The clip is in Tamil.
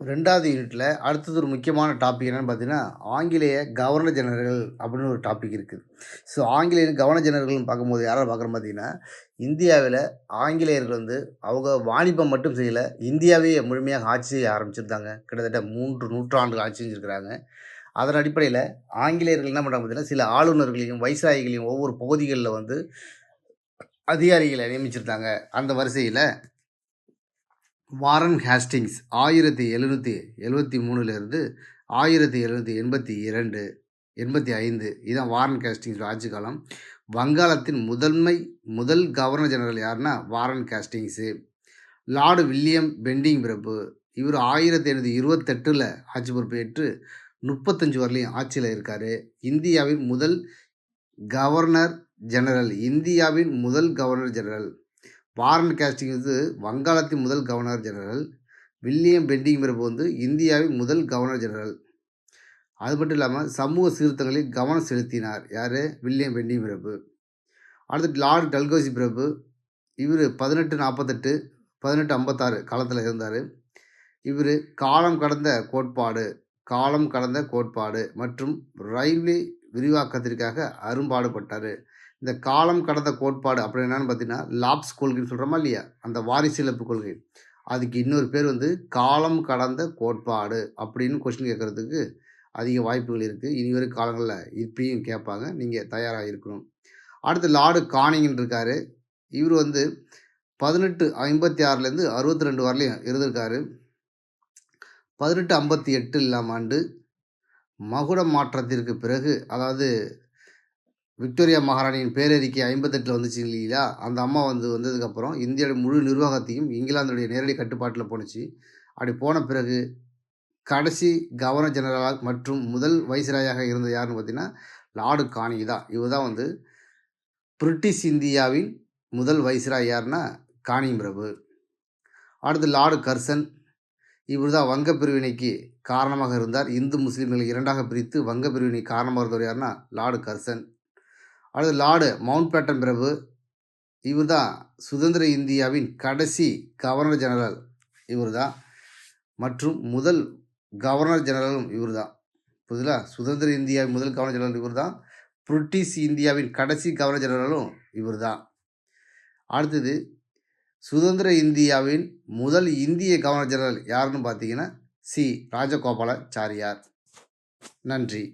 2வது யூனிட்டில் அடுத்தது ஒரு முக்கியமான டாபிக் என்னென்னு பார்த்தீங்கன்னா, ஆங்கிலேய கவர்னர் ஜெனரல் அப்படின்னு ஒரு டாபிக் இருக்குது. ஸோ ஆங்கிலேய கவர்னர் ஜெனரல்னு பார்க்கும்போது யாரை பார்க்குறோம் பார்த்தீங்கன்னா, இந்தியாவில் ஆங்கிலேயர்கள் அவங்க வாணிபம் மட்டும் செய்யலை, இந்தியாவே முழுமையாக ஆட்சி செய்ய ஆரம்பிச்சிருந்தாங்க. கிட்டத்தட்ட 3 நூற்றாண்டுகள் ஆட்சி செஞ்சுருக்கிறாங்க. அதன் அடிப்படையில் ஆங்கிலேயர்கள் என்ன பண்ணுறாங்க பார்த்தீங்கன்னா, சில ஆளுநர்களையும் வைஸ்ராய்களையும் ஒவ்வொரு பகுதிகளில் அதிகாரிகளை நியமிச்சிருந்தாங்க. அந்த வரிசையில் வாரன் ஹேஸ்டிங்ஸ் 1773 1782 85 இதான் வாரன் ஹேஸ்டிங்ஸ் ஆட்சி காலம். வங்காளத்தின் முதல் கவர்னர் ஜெனரல் யாருன்னா வாரன் ஹேஸ்டிங்ஸு. லார்டு வில்லியம் பெண்டிங் பிரபு இவர் 1828 ஆட்சி பொறுப்பேற்று 35 வரலையும் ஆட்சியில் இருக்கார். இந்தியாவின் முதல் கவர்னர் ஜெனரல் வாரன் ஹேஸ்டிங்ஸ் வங்காளத்தின் முதல் கவர்னர் ஜெனரல். வில்லியம் பெண்டிங் பிரபு இந்தியாவின் முதல் கவர்னர் ஜெனரல். அது மட்டும் இல்லாமல் சமூக சீர்திருத்தங்களில் கவனம் செலுத்தினார். யார்? வில்லியம் பெண்டிங் பிரபு. அடுத்து லார்டு டல்கோசி பிரபு இவர் 1848 1856 காலத்தில் இருந்தார். இவர் காலம் கடந்த கோட்பாடு மற்றும் ரயில்வே விரிவாக்கத்திற்காக அரும்பாடுபட்டார். இந்த காலம் கடந்த கோட்பாடு அப்படின்னு என்னென்னு பார்த்தீங்கன்னா, லாப்ஸ் கொள்கைன்னு சொல்கிறோமா இல்லையா, அந்த வாரிசிலப்பு கொள்கை, அதுக்கு இன்னொரு பேர் காலம் கடந்த கோட்பாடு அப்படின்னு கொஸ்டின் கேட்குறதுக்கு அதிக வாய்ப்புகள் இருக்குது. இனி வரும் காலங்களில் இப்பயும் கேட்பாங்க, நீங்கள் தயாராக இருக்கணும். அடுத்து லார்டு கானிங்கன்னு இருக்கார். இவர் 1856 62 வரலையும் இருந்திருக்காரு. 1858 ஆண்டு மகுட மாற்றத்திற்கு பிறகு, அதாவது விக்டோரியா மகாராணியின் பேரறிக்கை 58 வந்துச்சு இல்லையா, அந்த அம்மா வந்ததுக்கப்புறம் இந்தியாவுடைய முழு நிர்வாகத்தையும் இங்கிலாந்துடைய நேரடி கட்டுப்பாட்டில் போணுச்சு. அப்படி போன பிறகு கடைசி கவர்னர் ஜெனரல் மற்றும் முதல் வைஸ்ராயாக இருந்த யாருன்னு பார்த்தீங்கன்னா லார்டு கானிங் தான். இவர் தான் பிரிட்டிஷ் இந்தியாவின் முதல் வைஸ்ராய். யாருன்னா கானிங் பிரபு. அடுத்து லார்டு கர்சன் இவர் தான் வங்க பிரிவினைக்கு காரணமாக இருந்தார். இந்து முஸ்லீம்களை இரண்டாக பிரித்து வங்க பிரிவினை காரணமாக இருந்தவர் யாருன்னா லார்டு கர்சன். அடுத்து லார்டு மவுண்ட் பேட்டன் பிரபு இவர் தான் சுதந்திர இந்தியாவின் கடைசி கவர்னர் ஜெனரல் இவர் தான். மற்றும் முதல் கவர்னர் ஜெனரலும் இவர் தான். புரியுதுங்களா? சுதந்திர இந்தியாவின் முதல் கவர்னர் ஜெனரல் இவர் தான். பிரிட்டிஷ் இந்தியாவின் கடைசி கவர்னர் ஜெனரலும் இவர் தான். அடுத்தது சுதந்திர இந்தியாவின் முதல் இந்திய கவர்னர் ஜெனரல் யாருன்னு பார்த்தீங்கன்னா சி ராஜகோபாலாச்சாரியார். நன்றி.